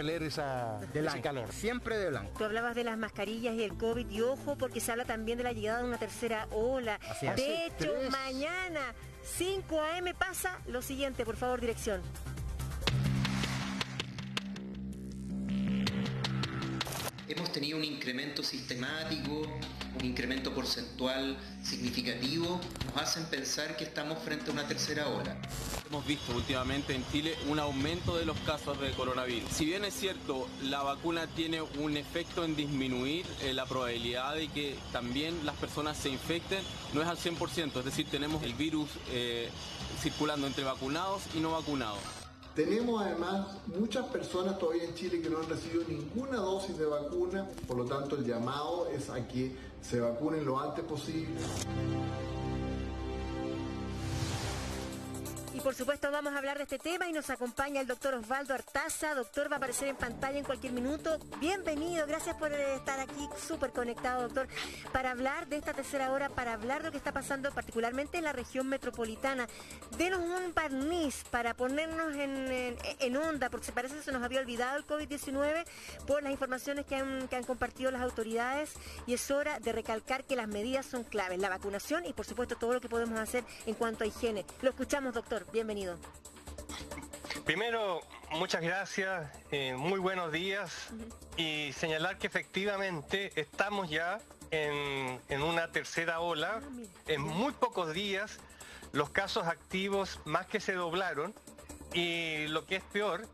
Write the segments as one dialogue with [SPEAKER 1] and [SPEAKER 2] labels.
[SPEAKER 1] repeler ese calor.
[SPEAKER 2] Siempre de blanco.
[SPEAKER 3] Tú hablabas de las mascarillas y el COVID, y ojo, porque se habla también de la llegada de una tercera ola. De hecho, mañana, 5 a.m. pasa lo siguiente, por favor, dirección.
[SPEAKER 4] Hemos tenido un incremento sistemático, un incremento porcentual significativo, nos hacen pensar que estamos frente a una tercera ola.
[SPEAKER 5] Hemos visto últimamente en Chile un aumento de los casos de coronavirus. Si bien es cierto, la vacuna tiene un efecto en disminuir la probabilidad de que también las personas se infecten, no es al 100%, es decir, tenemos el virus circulando entre vacunados y no vacunados.
[SPEAKER 6] Tenemos además muchas personas todavía en Chile que no han recibido ninguna dosis de vacuna, por lo tanto el llamado es a que se vacunen lo antes posible.
[SPEAKER 3] Y por supuesto vamos a hablar de este tema y nos acompaña el doctor Osvaldo Artaza. Doctor, va a aparecer en pantalla en cualquier minuto. Bienvenido, gracias por estar aquí, súper conectado, doctor, para hablar de esta tercera hora, para hablar de lo que está pasando particularmente en la región metropolitana. Denos un barniz para ponernos en onda, porque parece que se nos había olvidado el COVID-19 por las informaciones que han compartido las autoridades, y es hora de recalcar que las medidas son claves, la vacunación y por supuesto todo lo que podemos hacer en cuanto a higiene. Lo escuchamos, doctor. Bienvenido.
[SPEAKER 7] Primero, muchas gracias, muy buenos días, y señalar que efectivamente estamos ya en una tercera ola. En muy pocos días los casos activos más que se doblaron, y lo que es peor,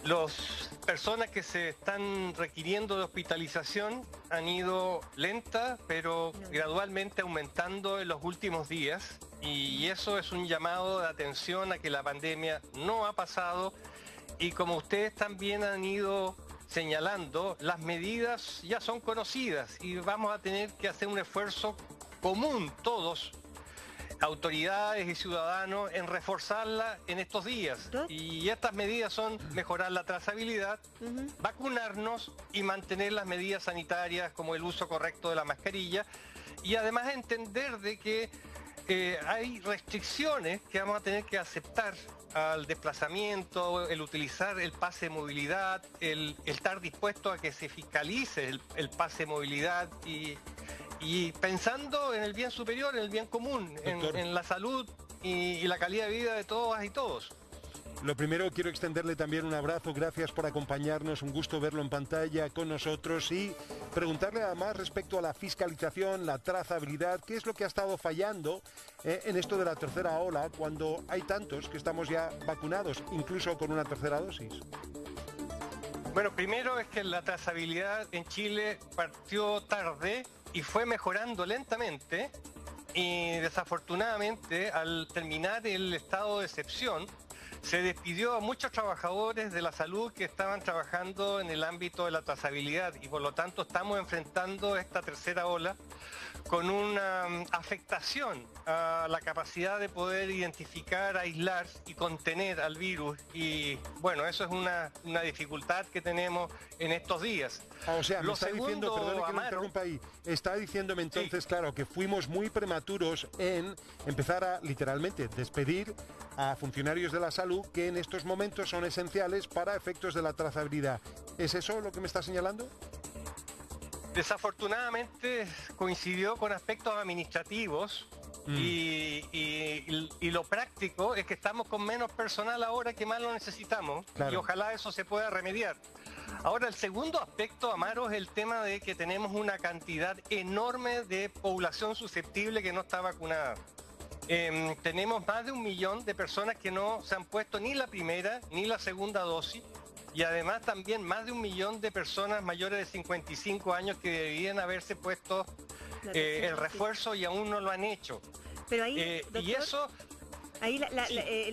[SPEAKER 7] las personas que se están requiriendo de hospitalización han ido lenta, pero gradualmente aumentando en los últimos días. Y eso es un llamado de atención a que la pandemia no ha pasado, y como ustedes también han ido señalando, las medidas ya son conocidas y vamos a tener que hacer un esfuerzo común todos, autoridades y ciudadanos, en reforzarla en estos días. Y estas medidas son mejorar la trazabilidad, vacunarnos y mantener las medidas sanitarias como el uso correcto de la mascarilla, y además entender de que hay restricciones que vamos a tener que aceptar al desplazamiento, el utilizar el pase de movilidad, el estar dispuesto a que se fiscalice el pase de movilidad, y pensando en el bien superior, en el bien común, en la salud y la calidad de vida de todas y todos.
[SPEAKER 1] Lo primero, quiero extenderle también un abrazo, gracias por acompañarnos, un gusto verlo en pantalla con nosotros, y preguntarle además respecto a la fiscalización, la trazabilidad, qué es lo que ha estado fallando en esto de la tercera ola, cuando hay tantos que estamos ya vacunados, incluso con una tercera dosis.
[SPEAKER 7] Bueno, primero es que la trazabilidad en Chile partió tarde y fue mejorando lentamente, y desafortunadamente al terminar el estado de excepción se despidió a muchos trabajadores de la salud que estaban trabajando en el ámbito de la trazabilidad, y por lo tanto estamos enfrentando esta tercera ola con una afectación a la capacidad de poder identificar, aislar y contener al virus, y bueno, eso es una dificultad que tenemos en estos días.
[SPEAKER 1] O sea, me está diciendo, perdone que me interrumpa ahí, está diciéndome entonces, sí, claro, que fuimos muy prematuros en empezar a, literalmente, despedir a funcionarios de la salud que en estos momentos son esenciales para efectos de la trazabilidad. ¿Es eso lo que me está señalando?
[SPEAKER 7] Desafortunadamente coincidió con aspectos administrativos, y lo práctico es que estamos con menos personal ahora que más lo necesitamos, claro, y ojalá eso se pueda remediar. Ahora, el segundo aspecto, Amaro, es el tema de que tenemos una cantidad enorme de población susceptible que no está vacunada. Tenemos más de 1 millón de personas que no se han puesto ni la primera ni la segunda dosis, y además también más de 1 millón de personas mayores de 55 años que deberían haberse puesto el refuerzo y aún no lo han hecho.
[SPEAKER 3] Pero ahí, doctor,
[SPEAKER 7] y eso...
[SPEAKER 3] Ahí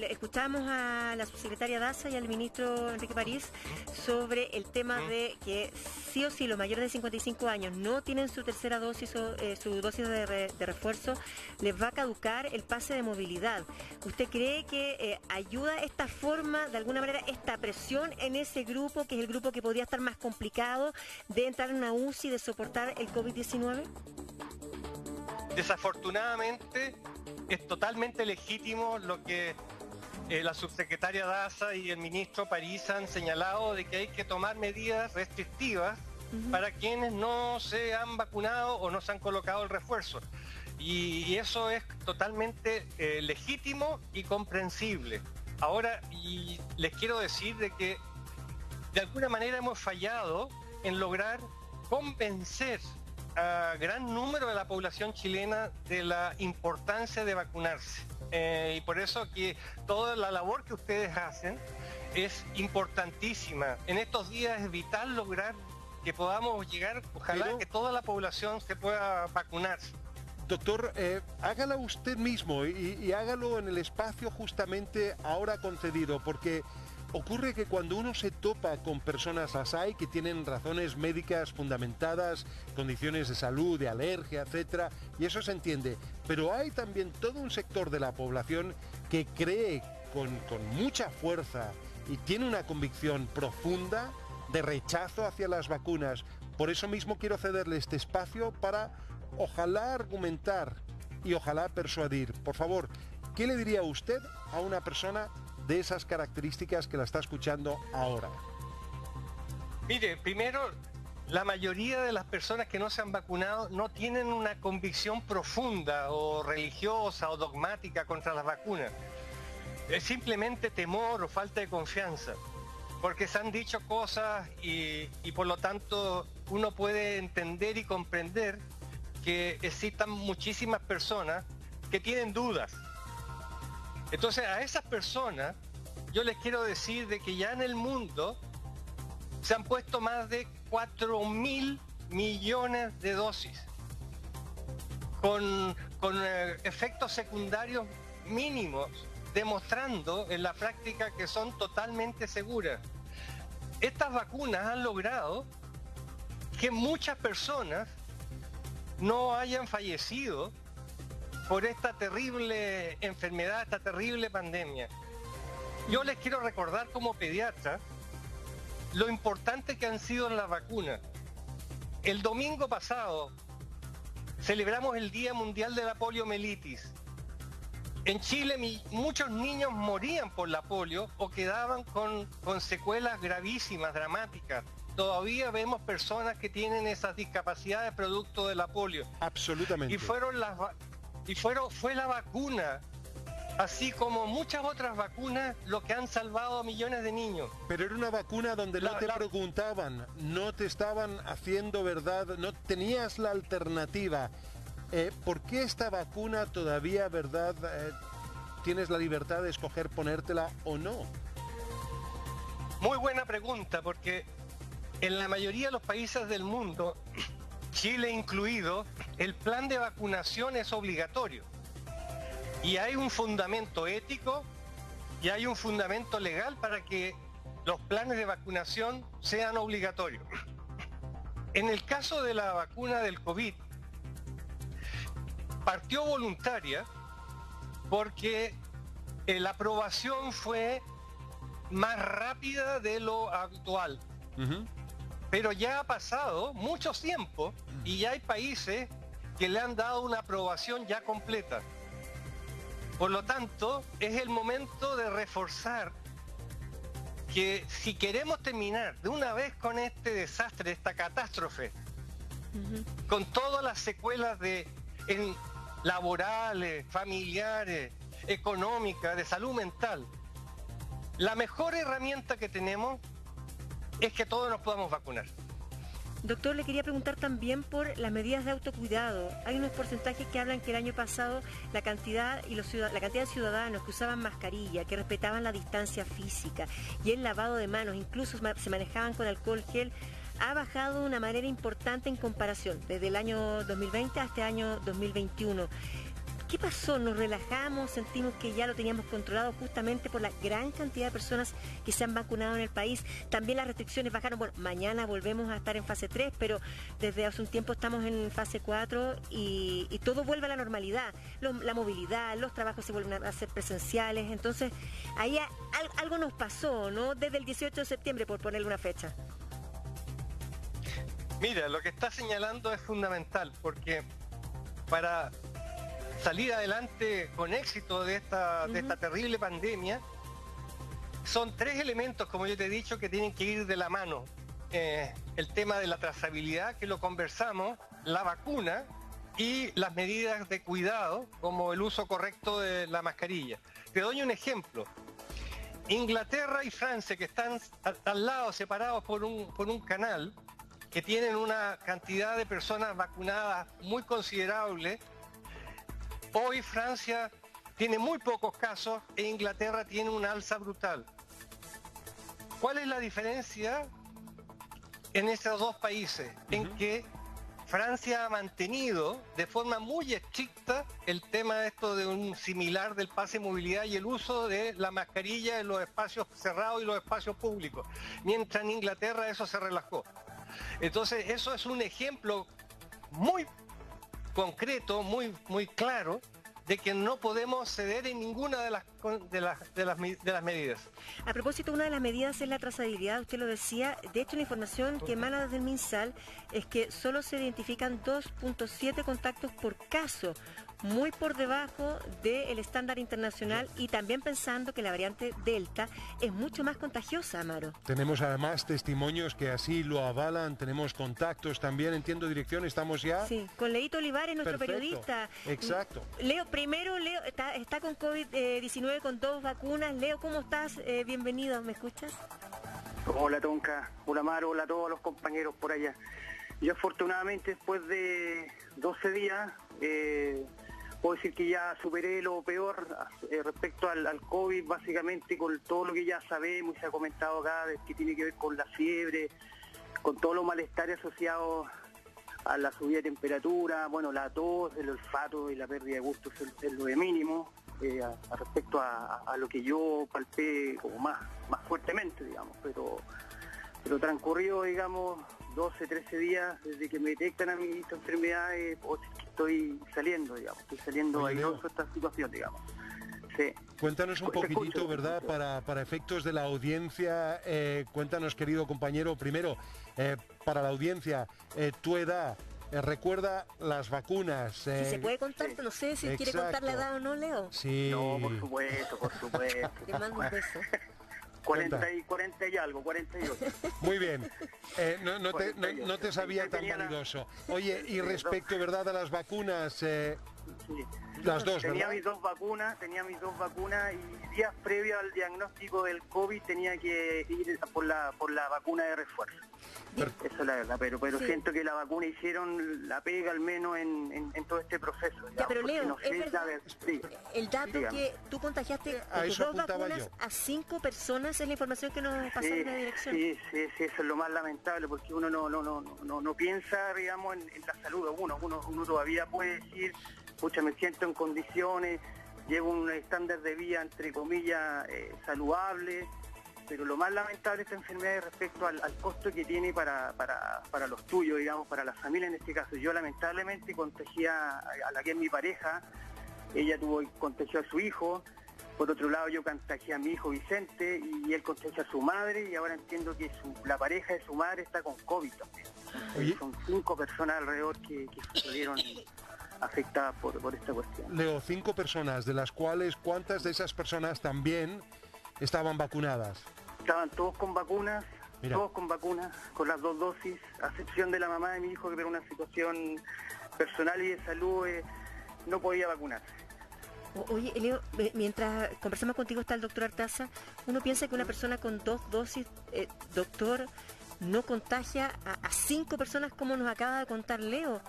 [SPEAKER 3] escuchamos a la subsecretaria Daza y al ministro Enrique París sobre el tema de que sí o sí los mayores de 55 años no tienen su tercera dosis o su dosis de refuerzo, les va a caducar el pase de movilidad. ¿Usted cree que ayuda esta forma, de alguna manera, esta presión en ese grupo, que es el grupo que podría estar más complicado de entrar en una UCI, de soportar el COVID-19?
[SPEAKER 7] Desafortunadamente es totalmente legítimo lo que la subsecretaria Daza y el ministro París han señalado de que hay que tomar medidas restrictivas para quienes no se han vacunado o no se han colocado el refuerzo. Y eso es totalmente legítimo y comprensible. Ahora, y les quiero decir de que de alguna manera hemos fallado en lograr convencer a gran número de la población chilena de la importancia de vacunarse. Y por eso que toda la labor que ustedes hacen es importantísima. En estos días es vital lograr que podamos llegar, ojalá que toda la población se pueda vacunar.
[SPEAKER 1] Doctor, hágalo usted mismo y hágalo en el espacio justamente ahora concedido, porque ocurre que cuando uno se topa con personas así que tienen razones médicas fundamentadas, condiciones de salud, de alergia, etcétera, y eso se entiende, pero hay también todo un sector de la población que cree con mucha fuerza y tiene una convicción profunda de rechazo hacia las vacunas. Por eso mismo quiero cederle este espacio para ojalá argumentar y ojalá persuadir. Por favor, ¿qué le diría usted a una persona de esas características que la está escuchando ahora?
[SPEAKER 7] Mire, primero, la mayoría de las personas que no se han vacunado no tienen una convicción profunda o religiosa o dogmática contra las vacunas. Es simplemente temor o falta de confianza, porque se han dicho cosas y por lo tanto uno puede entender y comprender que existan muchísimas personas que tienen dudas. Entonces a esas personas yo les quiero decir de que ya en el mundo se han puesto más de 4.000 millones de dosis con efectos secundarios mínimos, demostrando en la práctica que son totalmente seguras. Estas vacunas han logrado que muchas personas no hayan fallecido por esta terrible enfermedad, esta terrible pandemia. Yo les quiero recordar como pediatra lo importante que han sido las vacunas. El domingo pasado celebramos el Día Mundial de la Poliomielitis. En Chile muchos niños morían por la polio o quedaban con secuelas gravísimas, dramáticas. Todavía vemos personas que tienen esas discapacidades producto de la polio.
[SPEAKER 1] Absolutamente.
[SPEAKER 7] Y fue la vacuna, así como muchas otras vacunas, lo que han salvado a millones de niños.
[SPEAKER 1] Pero era una vacuna donde no te preguntaban, no te estaban haciendo verdad, no tenías la alternativa. ¿Por qué esta vacuna todavía, verdad, tienes la libertad de escoger ponértela o no?
[SPEAKER 7] Muy buena pregunta, porque en la mayoría de los países del mundo, Chile incluido, el plan de vacunación es obligatorio. Y hay un fundamento ético y hay un fundamento legal para que los planes de vacunación sean obligatorios. En el caso de la vacuna del COVID, partió voluntaria porque la aprobación fue más rápida de lo habitual. Pero ya ha pasado mucho tiempo y ya hay países que le han dado una aprobación ya completa. Por lo tanto, es el momento de reforzar que si queremos terminar de una vez con este desastre, esta catástrofe, con todas las secuelas laborales, familiares, económicas, de salud mental, la mejor herramienta que tenemos es que todos nos podamos vacunar.
[SPEAKER 3] Doctor, le quería preguntar también por las medidas de autocuidado. Hay unos porcentajes que hablan que el año pasado la cantidad de ciudadanos que usaban mascarilla, que respetaban la distancia física y el lavado de manos, incluso se manejaban con alcohol gel, ha bajado de una manera importante en comparación desde el año 2020 hasta el año 2021. ¿Qué pasó? ¿Nos relajamos? ¿Sentimos que ya lo teníamos controlado justamente por la gran cantidad de personas que se han vacunado en el país? También las restricciones bajaron. Bueno, mañana volvemos a estar en fase 3, pero desde hace un tiempo estamos en fase 4 y todo vuelve a la normalidad. La movilidad, los trabajos se vuelven a ser presenciales. Entonces, ahí algo nos pasó, ¿no? Desde el 18 de septiembre, por ponerle una fecha.
[SPEAKER 7] Mira, lo que está señalando es fundamental, porque para salir adelante con éxito de esta terrible pandemia, son tres elementos, como yo te he dicho, que tienen que ir de la mano. El tema de la trazabilidad, que lo conversamos, la vacuna y las medidas de cuidado, como el uso correcto de la mascarilla. Te doy un ejemplo. Inglaterra y Francia, que están al lado, separados por un canal, que tienen una cantidad de personas vacunadas muy considerable. Hoy Francia tiene muy pocos casos e Inglaterra tiene una alza brutal. ¿Cuál es la diferencia en esos dos países? En que Francia ha mantenido de forma muy estricta el tema de esto de un similar del pase de movilidad y el uso de la mascarilla en los espacios cerrados y los espacios públicos, mientras en Inglaterra eso se relajó. Entonces eso es un ejemplo muy concreto, muy claro, de que no podemos ceder en ninguna de las medidas.
[SPEAKER 3] A propósito, una de las medidas es la trazabilidad, usted lo decía. De hecho, la información que emana desde el MinSal es que solo se identifican 2.7 contactos por caso, muy por debajo del estándar internacional, y también pensando que la variante Delta es mucho más contagiosa, Amaro.
[SPEAKER 1] Tenemos además testimonios que así lo avalan, tenemos contactos también, entiendo, dirección, estamos ya.
[SPEAKER 3] Sí, con Leito Olivares, nuestro periodista.
[SPEAKER 1] Exacto.
[SPEAKER 3] Leo, primero, Leo está con COVID-19 con 2 vacunas. Leo, ¿cómo estás? Bienvenido, ¿me escuchas?
[SPEAKER 2] Hola Tonka, hola Amaro, hola a todos los compañeros por allá. Yo afortunadamente después de 12 días puedo decir que ya superé lo peor respecto al COVID, básicamente con todo lo que ya sabemos y se ha comentado acá, que tiene que ver con la fiebre, con todos los malestares asociados a la subida de temperatura, bueno, la tos, el olfato y la pérdida de gusto es lo de mínimo, respecto a lo que yo palpé como más fuertemente, digamos, pero transcurrido, digamos, 12, 13 días desde que me detectan a mí esta enfermedad, estoy saliendo, digamos, airoso de esta situación, digamos. Sí.
[SPEAKER 1] Cuéntanos un poquitito, ¿verdad? Para efectos de la audiencia, cuéntanos, querido compañero, primero, para la audiencia, tu edad, recuerda las vacunas.
[SPEAKER 3] Si se puede contar, no sé si quiere contar la edad o no, Leo.
[SPEAKER 1] Sí.
[SPEAKER 2] No, por supuesto.
[SPEAKER 3] Te mando un beso.
[SPEAKER 2] 40 y algo, 48.
[SPEAKER 1] Muy bien. No te sabía tan vanidoso. Oye, y respecto, ¿verdad?, a las vacunas,
[SPEAKER 2] sí.
[SPEAKER 1] Las dos,
[SPEAKER 2] tenía
[SPEAKER 1] ¿verdad?
[SPEAKER 2] Tenía mis dos vacunas y días previo al diagnóstico del COVID tenía que ir por la vacuna de refuerzo. Esa es la verdad, pero sí, siento que la vacuna hicieron la pega al menos en todo este proceso. Digamos,
[SPEAKER 3] ya, pero Leo,
[SPEAKER 2] no
[SPEAKER 3] es verdad, el dato que tú contagiaste con tus 2 vacunas a 5 personas es la información que nos pasó en la dirección.
[SPEAKER 2] Sí, eso es lo más lamentable, porque uno no piensa, digamos, en la salud de uno todavía puede decir, pucha, me siento en condiciones, llevo un estándar de vida, entre comillas, saludable, pero lo más lamentable de esta enfermedad es respecto al costo que tiene para los tuyos, digamos, para la familia en este caso. Yo lamentablemente contagié a la que es mi pareja, ella contagió a su hijo, por otro lado yo contagié a mi hijo Vicente y él contagió a su madre, y ahora entiendo que la pareja de su madre está con COVID también.
[SPEAKER 1] Oye.
[SPEAKER 2] Son 5 personas alrededor que salieron afectadas por esta cuestión.
[SPEAKER 1] Leo, 5 personas, de las cuales, ¿cuántas de esas personas también estaban vacunadas?
[SPEAKER 2] Estaban todos con vacunas,
[SPEAKER 1] Mira.
[SPEAKER 2] con las 2 dosis, a excepción de la mamá de mi hijo, que por una situación personal y de salud no podía vacunarse.
[SPEAKER 3] Oye, Leo, mientras conversamos contigo está el doctor Artaza, uno piensa que una persona con 2 dosis, doctor, no contagia a 5 personas como nos acaba de contar Leo.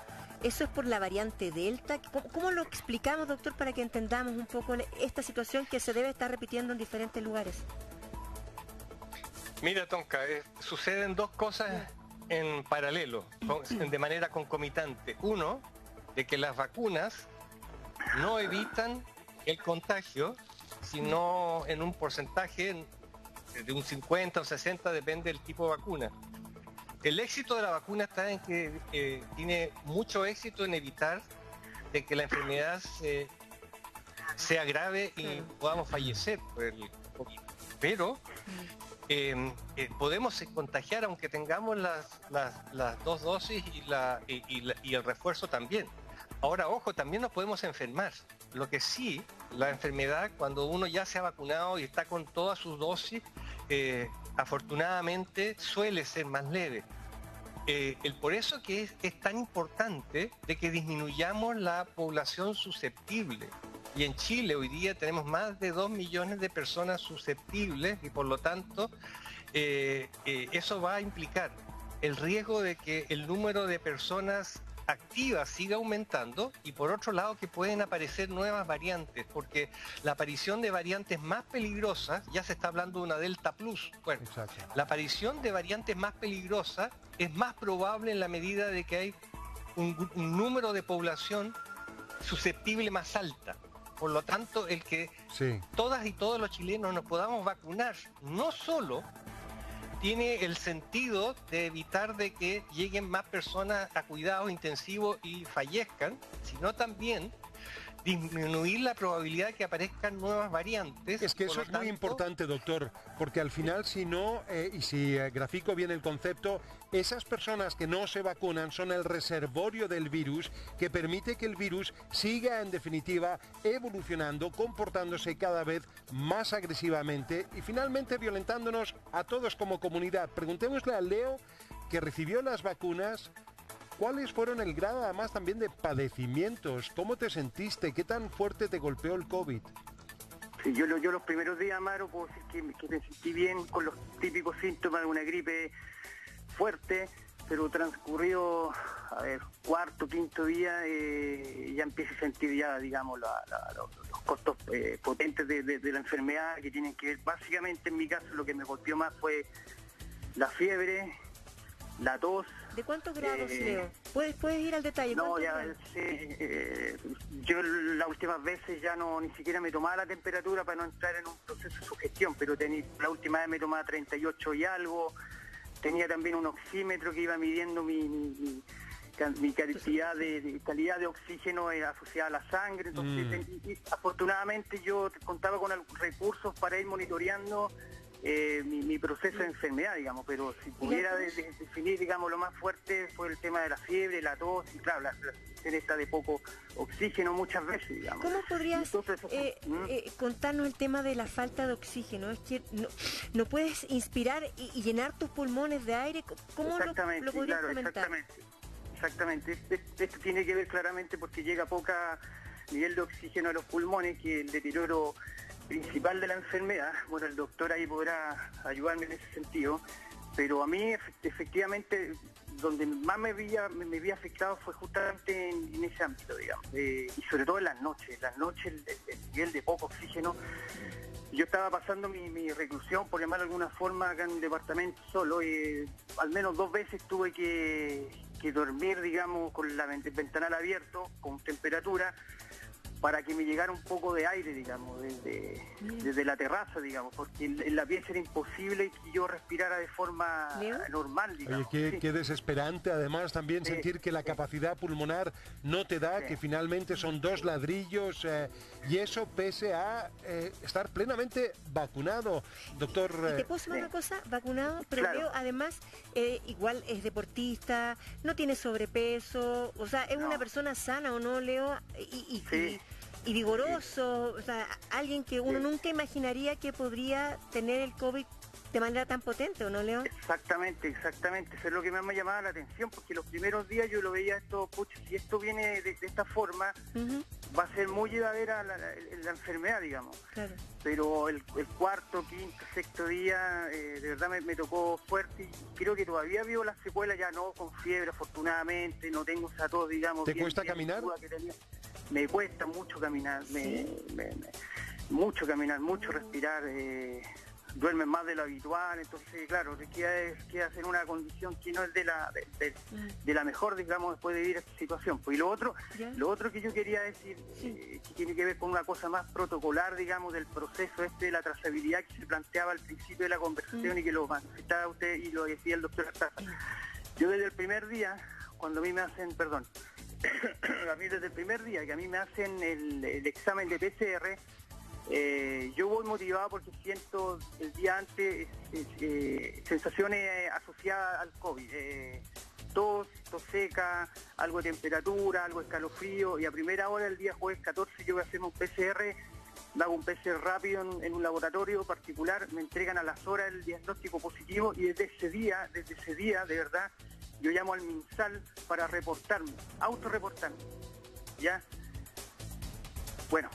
[SPEAKER 3] ¿Eso es por la variante Delta? ¿Cómo lo explicamos, doctor, para que entendamos un poco esta situación que se debe estar repitiendo en diferentes lugares?
[SPEAKER 7] Mira, Tonka, suceden 2 cosas en paralelo, de manera concomitante. Uno, de que las vacunas no evitan el contagio, sino en un porcentaje de un 50 o 60, depende del tipo de vacuna. El éxito de la vacuna está en que tiene mucho éxito en evitar de que la enfermedad sea grave y podamos fallecer por el COVID. Pero podemos contagiar aunque tengamos las 2 dosis y el refuerzo también. Ahora, ojo, también nos podemos enfermar. Lo que sí, la enfermedad, cuando uno ya se ha vacunado y está con todas sus dosis, afortunadamente suele ser más leve. Por eso que es tan importante de que disminuyamos la población susceptible. Y en Chile hoy día tenemos más de 2 millones de personas susceptibles y por lo tanto eso va a implicar el riesgo de que el número de personas activas siga aumentando y por otro lado que pueden aparecer nuevas variantes, porque la aparición de variantes más peligrosas, ya se está hablando de una Delta Plus, bueno, exacto. La aparición de variantes más peligrosas es más probable en la medida de que hay un número de población susceptible más alta. Por lo tanto, el que todas y todos los chilenos nos podamos vacunar, no solo tiene el sentido de evitar de que lleguen más personas a cuidados intensivos y fallezcan, sino también disminuir la probabilidad de que aparezcan nuevas variantes.
[SPEAKER 1] Es que eso es muy importante, doctor, porque al final si no, y si grafico bien el concepto, esas personas que no se vacunan son el reservorio del virus que permite que el virus siga en definitiva evolucionando, comportándose cada vez más agresivamente y finalmente violentándonos a todos como comunidad. Preguntémosle a Leo, que recibió las vacunas, ¿cuáles fueron el grado además también de padecimientos? ¿Cómo te sentiste? ¿Qué tan fuerte te golpeó el COVID?
[SPEAKER 2] Sí, yo los primeros días, Amaro, puedo decir que me sentí bien con los típicos síntomas de una gripe fuerte, pero transcurrido, cuarto, quinto día, ya empiezo a sentir ya, digamos, los costos potentes de la enfermedad, que tienen que ver, básicamente en mi caso, lo que me golpeó más fue la fiebre, la tos.
[SPEAKER 3] ¿De cuántos grados, Leo? ¿Puedes ir al detalle?
[SPEAKER 2] No, ya yo las últimas veces ya ni siquiera me tomaba la temperatura para no entrar en un proceso de sugestión, pero la última vez me tomaba 38 y algo. Tenía también un oxímetro que iba midiendo mi cantidad de calidad de oxígeno asociada a la sangre. Entonces, y afortunadamente yo contaba con recursos para ir monitoreando mi proceso de enfermedad, digamos, pero si pudiera definir, digamos, lo más fuerte fue el tema de la fiebre, la tos y claro, la situación está de poco oxígeno muchas veces, digamos.
[SPEAKER 3] ¿Cómo podrías contarnos el tema de la falta de oxígeno? Es que no puedes inspirar y llenar tus pulmones de aire. ¿Cómo lo podrías comentar?
[SPEAKER 2] Exactamente. Esto tiene que ver claramente porque llega poca nivel de oxígeno a los pulmones, que el deterioro principal de la enfermedad. Bueno, el doctor ahí podrá ayudarme en ese sentido, pero a mí efectivamente donde más me vi afectado fue justamente en ese ámbito, digamos, y sobre todo en las noches el nivel de poco oxígeno. Yo estaba pasando mi reclusión, por llamarlo de alguna forma, acá en un departamento solo, y al menos 2 veces tuve que dormir, digamos, con el ventanal abierto, con temperatura, para que me llegara un poco de aire, digamos, desde la terraza, digamos, porque en la pieza era imposible que yo respirara de forma normal, digamos.
[SPEAKER 1] Oye, qué desesperante, además, también sentir que la capacidad pulmonar no te da, que finalmente son 2 ladrillos, y eso pese a estar plenamente vacunado, doctor.
[SPEAKER 3] ¿Y te puedo decir una cosa? Vacunado, pero Leo, además, igual es deportista, no tiene sobrepeso, o sea, es una persona sana, ¿o no, Leo? Y vigoroso, o sea, alguien que uno nunca imaginaría que podría tener el COVID de manera tan potente, ¿o no, Leo?
[SPEAKER 2] Exactamente, eso es lo que más me llamaba la atención, porque los primeros días yo lo veía esto, pucha, si esto viene de esta forma, va a ser muy llevadera la enfermedad, digamos. Claro. Pero el cuarto, quinto, sexto día, de verdad me tocó fuerte, y creo que todavía vivo las secuelas, ya no con fiebre, afortunadamente, no tengo esa tos, digamos.
[SPEAKER 1] ¿Te cuesta caminar?
[SPEAKER 2] Me cuesta mucho caminar, mucho respirar, duerme más de lo habitual, entonces claro, queda en una condición que no es de la mejor, digamos, después de vivir esta situación. Pues, y lo otro que yo quería decir, que tiene que ver con una cosa más protocolar, digamos, del proceso de la trazabilidad que se planteaba al principio de la conversación y que lo manifestaba usted y lo decía el doctor Artaza. Yo desde el primer día, cuando a mí me hacen, desde el primer día que a mí me hacen el examen de PCR, yo voy motivado porque siento el día antes sensaciones asociadas al COVID, tos tos seca, algo de temperatura, algo de escalofrío, y a primera hora el día jueves 14 yo voy a hacerme un PCR, me hago un PCR rápido en un laboratorio particular, me entregan a las horas el diagnóstico positivo, y desde ese día, de verdad, yo llamo al MinSal para reportarme, autorreportarme, ¿ya? Bueno,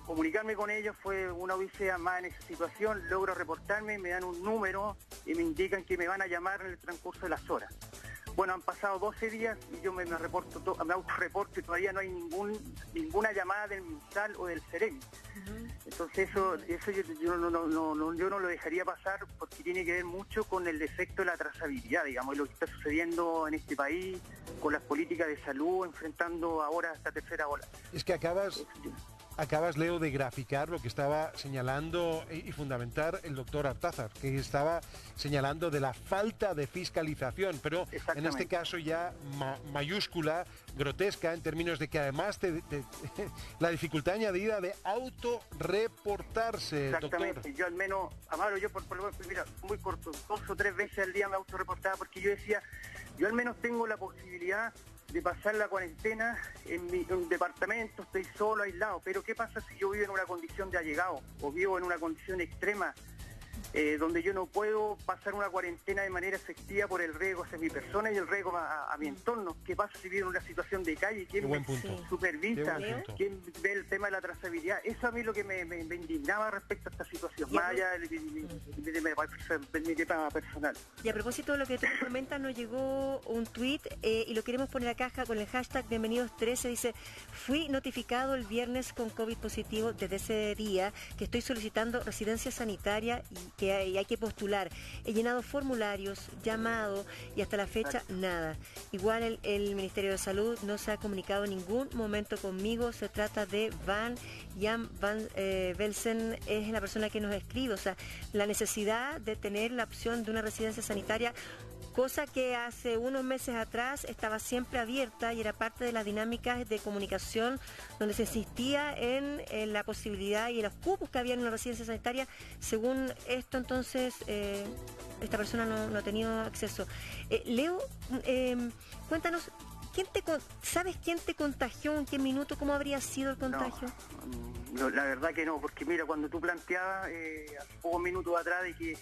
[SPEAKER 2] comunicarme con ellos fue una odisea más en esa situación, logro reportarme, me dan un número y me indican que me van a llamar en el transcurso de las horas. Bueno, han pasado 12 días y yo me autorreporto y todavía no hay ninguna llamada del MinSal o del Ceremi. Entonces eso yo no lo dejaría pasar, porque tiene que ver mucho con el efecto de la trazabilidad, digamos, y lo que está sucediendo en este país con las políticas de salud, enfrentando ahora esta tercera ola.
[SPEAKER 1] Es que acabas, Leo, de graficar lo que estaba señalando y fundamentar el doctor Artázar, que estaba señalando de la falta de fiscalización, pero en este caso ya mayúscula, grotesca, en términos de que además la dificultad añadida de autorreportarse,
[SPEAKER 2] Exactamente,
[SPEAKER 1] doctor.
[SPEAKER 2] Yo al menos, Amaro, mira, muy corto, 2 o 3 veces al día me autorreportaba, porque yo decía, yo al menos tengo la posibilidad de pasar la cuarentena en un departamento, estoy solo, aislado, pero ¿qué pasa si yo vivo en una condición de allegado o vivo en una condición extrema donde yo no puedo pasar una cuarentena de manera efectiva por el riesgo hacia mi persona y el riesgo a mi entorno? ¿Qué pasa si vivo en una situación de calle? ¿Quién me supervisa? ¿Quién ve el tema de la trazabilidad? Eso a mí lo que me indignaba respecto a esta situación, más allá de mi tema personal.
[SPEAKER 3] Y a propósito de lo que tú comentas, nos llegó un tuit y lo queremos poner acá con el hashtag Bienvenidos13. Dice: fui notificado el viernes con COVID positivo desde ese día que estoy solicitando residencia sanitaria y que hay que postular. He llenado formularios, llamado y hasta la fecha nada. Igual el Ministerio de Salud no se ha comunicado en ningún momento conmigo. Se trata de Jan Van Velsen, es la persona que nos escribe. O sea, la necesidad de tener la opción de una residencia sanitaria, cosa que hace unos meses atrás estaba siempre abierta y era parte de las dinámicas de comunicación donde se insistía en la posibilidad y en los cupos que había en una residencia sanitaria. Según esto, entonces, esta persona no ha tenido acceso. Leo, cuéntanos, ¿sabes quién te contagió, en qué minuto, cómo habría sido el contagio?
[SPEAKER 2] No, la verdad que no, porque mira, cuando tú planteabas hace pocos minutos atrás de que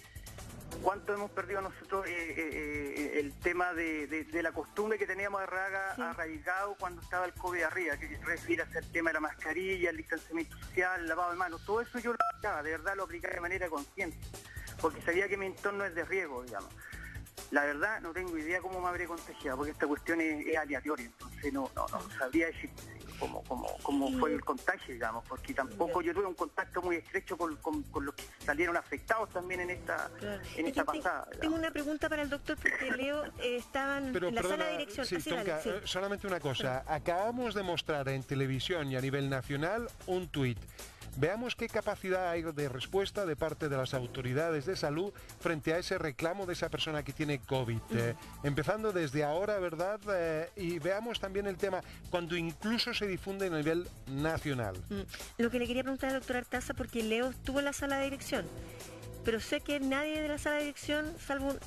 [SPEAKER 2] cuánto hemos perdido nosotros el tema de la costumbre que teníamos arraigado cuando estaba el COVID arriba, que refiere al tema de la mascarilla, el distanciamiento social, el lavado de manos, todo eso yo lo aplicaba, de verdad lo aplicaba de manera consciente, porque sabía que mi entorno es de riesgo, digamos. La verdad no tengo idea cómo me habré contagiado, porque esta cuestión es aleatoria, entonces no sabría decir cómo fue el contagio, digamos, porque tampoco yo tuve un contacto muy estrecho con los que salieron afectados también en esta pasada.
[SPEAKER 3] Tengo una pregunta para el doctor, porque Leo estaban en la sala de dirección.
[SPEAKER 1] Sí, Tonka, solamente una cosa. Acabamos de mostrar en televisión y a nivel nacional un tuit. Veamos qué capacidad hay de respuesta de parte de las autoridades de salud frente a ese reclamo de esa persona que tiene COVID. Empezando desde ahora, ¿verdad? Y veamos también el tema cuando incluso se difunde a nivel nacional.
[SPEAKER 3] Lo que le quería preguntar al doctor Artázar, porque Leo estuvo en la sala de dirección, pero sé que nadie de la sala de dirección, salvo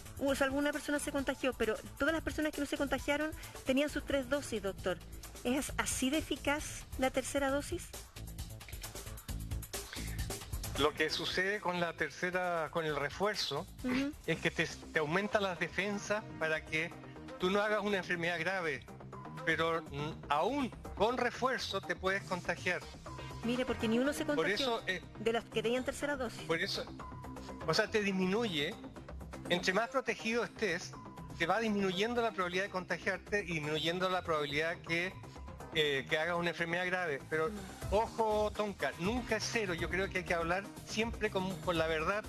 [SPEAKER 3] una persona, se contagió, pero todas las personas que no se contagiaron tenían sus 3 dosis, doctor. ¿Es así de eficaz la tercera dosis?
[SPEAKER 7] Lo que sucede con la tercera, con el refuerzo, es que te aumenta las defensas para que tú no hagas una enfermedad grave, pero aún con refuerzo te puedes contagiar.
[SPEAKER 3] Mire, porque ni uno se contagió
[SPEAKER 7] por eso,
[SPEAKER 3] de las que tenían tercera dosis.
[SPEAKER 7] Por eso, o sea, te disminuye, entre más protegido estés, te va disminuyendo la probabilidad de contagiarte y disminuyendo la probabilidad que hagas una enfermedad grave. Pero ojo, Tonka, nunca es cero. Yo creo que hay que hablar siempre con la verdad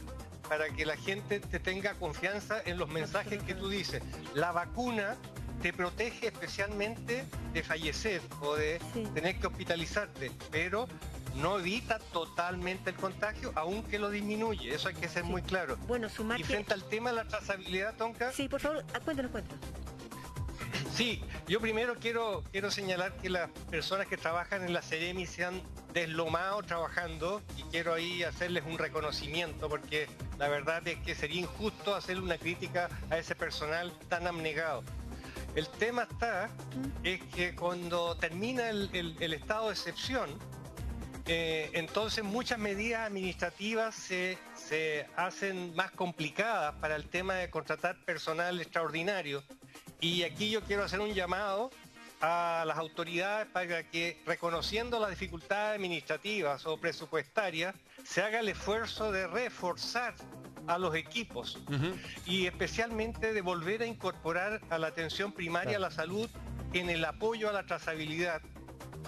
[SPEAKER 7] para que la gente te tenga confianza en los mensajes que tú dices. La vacuna te protege especialmente de fallecer o de tener que hospitalizarte, pero no evita totalmente el contagio, aunque lo disminuye. Eso hay que ser muy claro.
[SPEAKER 3] Bueno,
[SPEAKER 7] y frente al tema de la trazabilidad, Tonka.
[SPEAKER 3] Sí, por favor, cuéntanos.
[SPEAKER 7] Sí, yo primero quiero señalar que las personas que trabajan en la Ceremi se han deslomado trabajando, y quiero ahí hacerles un reconocimiento, porque la verdad es que sería injusto hacerle una crítica a ese personal tan abnegado. El tema es que cuando termina el estado de excepción, entonces muchas medidas administrativas se hacen más complicadas para el tema de contratar personal extraordinario. Y aquí yo quiero hacer un llamado a las autoridades para que, reconociendo las dificultades administrativas o presupuestarias, se haga el esfuerzo de reforzar a los equipos y especialmente de volver a incorporar a la atención primaria a la salud en el apoyo a la trazabilidad,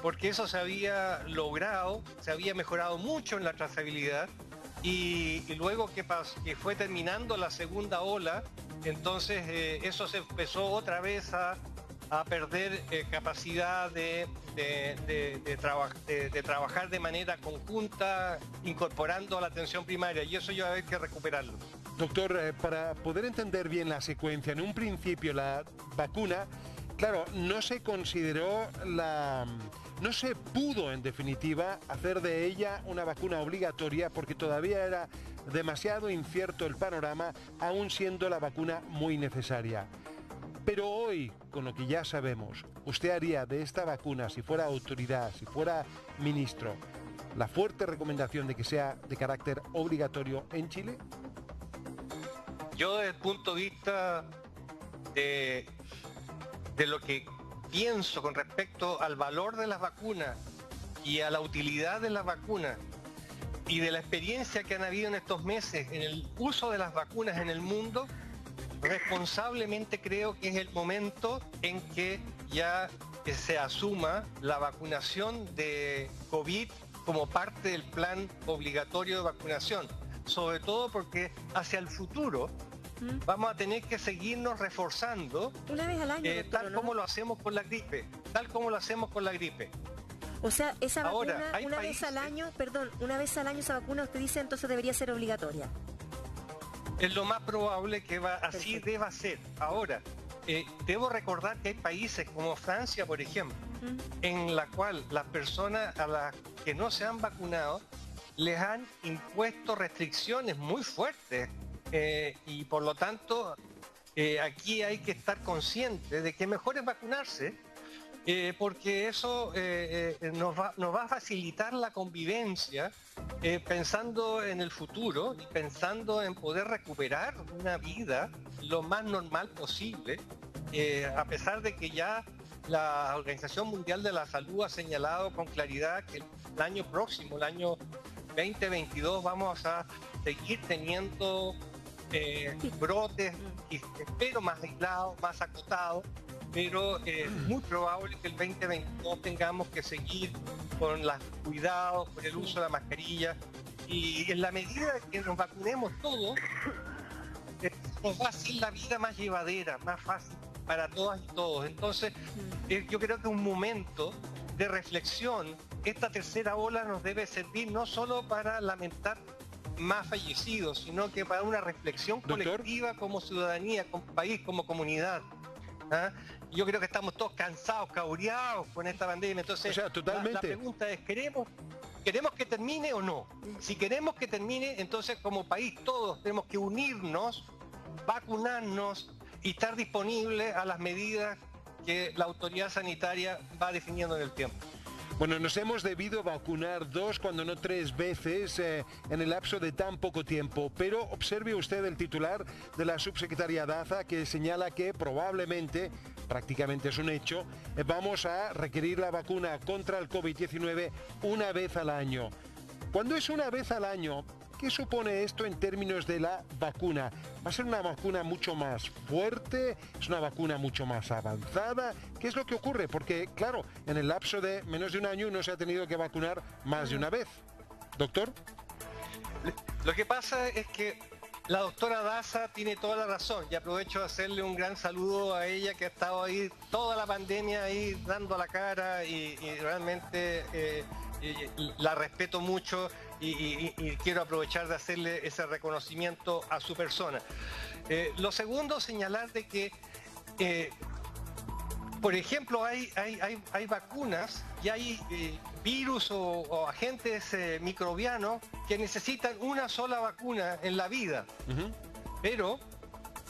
[SPEAKER 7] porque eso se había logrado, se había mejorado mucho en la trazabilidad y luego que fue terminando la segunda ola, entonces eso se empezó otra vez a perder capacidad de trabajar de manera conjunta, incorporando a la atención primaria, y eso ya hay que recuperarlo.
[SPEAKER 1] Doctor, para poder entender bien la secuencia, en un principio la vacuna, claro, no se consideró no se pudo en definitiva hacer de ella una vacuna obligatoria porque todavía era demasiado incierto el panorama, aún siendo la vacuna muy necesaria. Pero hoy, con lo que ya sabemos, ¿usted haría de esta vacuna, si fuera autoridad, si fuera ministro, la fuerte recomendación de que sea de carácter obligatorio en Chile?
[SPEAKER 7] Yo, desde el punto de vista de lo que pienso con respecto al valor de las vacunas y a la utilidad de las vacunas y de la experiencia que han habido en estos meses en el uso de las vacunas en el mundo, responsablemente creo que es el momento en que ya se asuma la vacunación de COVID como parte del plan obligatorio de vacunación, sobre todo porque hacia el futuro vamos a tener que seguirnos reforzando
[SPEAKER 3] una vez al año, doctor,
[SPEAKER 7] tal como lo hacemos con la gripe,
[SPEAKER 3] O sea, esa
[SPEAKER 7] ahora,
[SPEAKER 3] vacuna una vez al año esa vacuna usted dice entonces debería ser obligatoria.
[SPEAKER 7] Es lo más probable que así deba ser. Ahora, debo recordar que hay países como Francia, por ejemplo, en la cual las personas a las que no se han vacunado les han impuesto restricciones muy fuertes y por lo tanto aquí hay que estar consciente de que mejor es vacunarse porque eso nos va a facilitar la convivencia pensando en el futuro y pensando en poder recuperar una vida lo más normal posible, a pesar de que ya la Organización Mundial de la Salud ha señalado con claridad que el año próximo, el año 2022, vamos a seguir teniendo brotes, espero más aislados, más acotados, pero es muy probable que el 2022 tengamos que seguir con los cuidados, con el uso de la mascarilla, y en la medida que nos vacunemos todos, nos va a hacer la vida más llevadera, más fácil para todas y todos. Entonces, yo creo que un momento de reflexión, esta tercera ola nos debe servir no solo para lamentar más fallecidos, sino que para una reflexión colectiva como ciudadanía, como país, como comunidad. Yo creo que estamos todos cansados, cabreados con esta pandemia. Entonces,
[SPEAKER 1] o sea, totalmente.
[SPEAKER 7] La pregunta es, ¿queremos que termine o no? Si queremos que termine, entonces como país todos tenemos que unirnos, vacunarnos y estar disponibles a las medidas que la autoridad sanitaria va definiendo en el tiempo.
[SPEAKER 1] Bueno, nos hemos debido vacunar 2, cuando no 3 veces en el lapso de tan poco tiempo, pero observe usted el titular de la subsecretaria Daza que señala que probablemente, prácticamente es un hecho, vamos a requerir la vacuna contra el COVID-19 una vez al año. Cuando es una vez al año, ¿qué supone esto en términos de la vacuna? ¿Va a ser una vacuna mucho más fuerte? ¿Es una vacuna mucho más avanzada? ¿Qué es lo que ocurre? Porque, claro, en el lapso de menos de un año uno se ha tenido que vacunar más de una vez. ¿Doctor?
[SPEAKER 7] Lo que pasa es que la doctora Daza tiene toda la razón, y aprovecho de hacerle un gran saludo a ella, que ha estado ahí toda la pandemia ahí dando la cara y realmente la respeto mucho y quiero aprovechar de hacerle ese reconocimiento a su persona. Lo segundo, señalar de que por ejemplo, hay vacunas y hay virus o agentes microbianos que necesitan una sola vacuna en la vida. Pero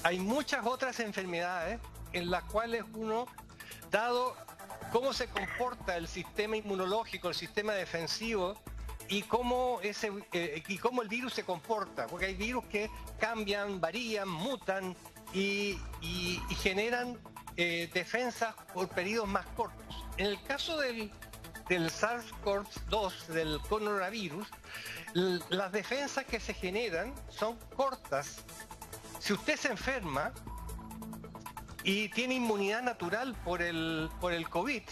[SPEAKER 7] hay muchas otras enfermedades en las cuales uno, dado cómo se comporta el sistema inmunológico, el sistema defensivo, y cómo el virus se comporta, porque hay virus que cambian, varían, mutan y generan defensas por periodos más cortos. En el caso del SARS-CoV-2, del coronavirus, las defensas que se generan son cortas. Si usted se enferma y tiene inmunidad natural por el COVID,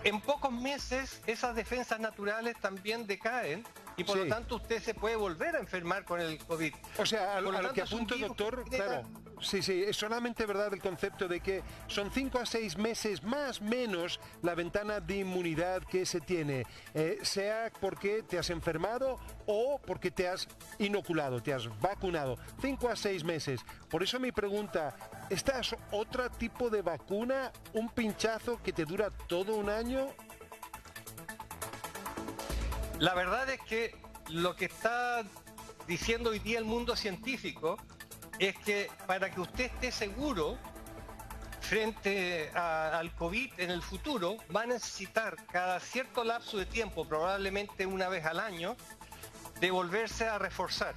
[SPEAKER 7] en pocos meses esas defensas naturales también decaen y por lo tanto usted se puede volver a enfermar con el COVID.
[SPEAKER 1] O sea, a lo que apunto, doctor, claro, sí, es solamente verdad el concepto de que son 5 a 6 meses más o menos la ventana de inmunidad que se tiene, sea porque te has enfermado o porque te has inoculado, te has vacunado. 5 a 6 meses. Por eso mi pregunta, ¿esta es otro tipo de vacuna, un pinchazo que te dura todo un año?
[SPEAKER 7] La verdad es que lo que está diciendo hoy día el mundo científico es que para que usted esté seguro frente al COVID en el futuro, va a necesitar cada cierto lapso de tiempo, probablemente una vez al año, de volverse a reforzar.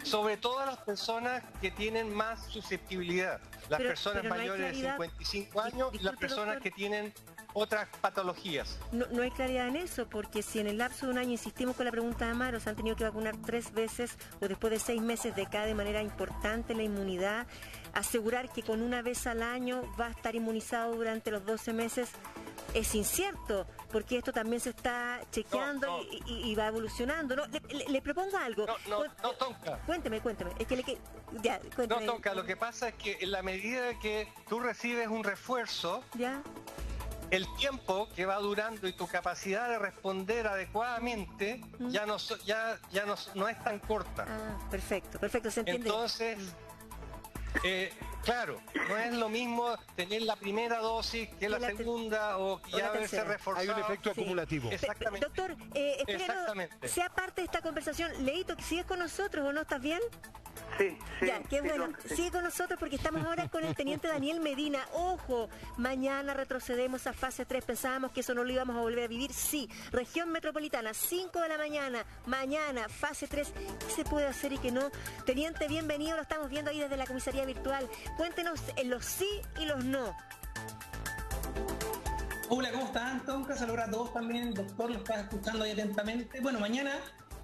[SPEAKER 7] Sobre todo a las personas que tienen más susceptibilidad, las personas mayores de 55 años y las personas, doctor, que tienen otras patologías.
[SPEAKER 3] No hay claridad en eso, porque si en el lapso de un año, insistimos con la pregunta de Amaro, se han tenido que vacunar 3 veces o después de 6 meses decae de manera importante la inmunidad, asegurar que con una vez al año va a estar inmunizado durante los 12 meses es incierto, porque esto también se está chequeando y va evolucionando. ¿No? Le propongo algo.
[SPEAKER 7] No, Tonka.
[SPEAKER 3] Cuénteme. Es que cuénteme.
[SPEAKER 7] No, Tonka, lo que pasa es que en la medida que tú recibes un refuerzo,
[SPEAKER 3] ¿ya?
[SPEAKER 7] El tiempo que va durando y tu capacidad de responder adecuadamente ya no es tan corta.
[SPEAKER 3] Ah, perfecto, se entiende.
[SPEAKER 7] Entonces, claro, no es lo mismo tener la primera dosis que la segunda o que ya haberse reforzado.
[SPEAKER 1] Hay un efecto acumulativo.
[SPEAKER 7] Exactamente.
[SPEAKER 3] Doctor, espero sea parte de esta conversación. Leito, ¿sigues con nosotros o no? ¿Estás bien?
[SPEAKER 2] Sí.
[SPEAKER 3] Ya, qué bueno. Sigue con nosotros porque estamos ahora con el teniente Daniel Medina. Ojo, mañana retrocedemos a fase 3. Pensábamos que eso no lo íbamos a volver a vivir. Sí, región metropolitana, 5 de la mañana. Mañana, fase 3. ¿Qué se puede hacer y qué no? Teniente, bienvenido. Lo estamos viendo ahí desde la comisaría virtual. Cuéntenos en los sí y los no.
[SPEAKER 8] Hola, ¿cómo están? Tonka, saludos a todos también. El doctor lo está escuchando ahí atentamente. Bueno, mañana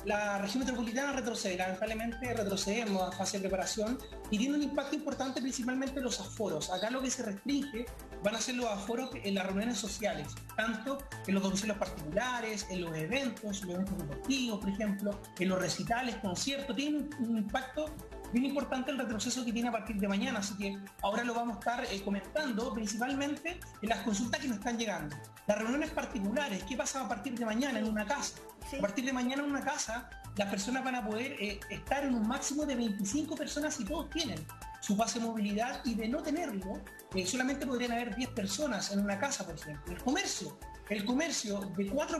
[SPEAKER 8] la región metropolitana retrocede, lamentablemente retrocedemos a fase de preparación y tiene un impacto importante principalmente en los aforos. Acá lo que se restringe van a ser los aforos en las reuniones sociales, tanto en los domicilios particulares, en los eventos deportivos, por ejemplo, en los recitales, conciertos. Tiene un impacto bien importante el retroceso que tiene a partir de mañana, así que ahora lo vamos a estar comentando principalmente en las consultas que nos están llegando. Las reuniones particulares, ¿qué pasa a partir de mañana en una casa? Sí. A partir de mañana en una casa, las personas van a poder estar en un máximo de 25 personas si todos tienen su pase de movilidad, y de no tenerlo, solamente podrían haber 10 personas en una casa, por ejemplo. El comercio de 4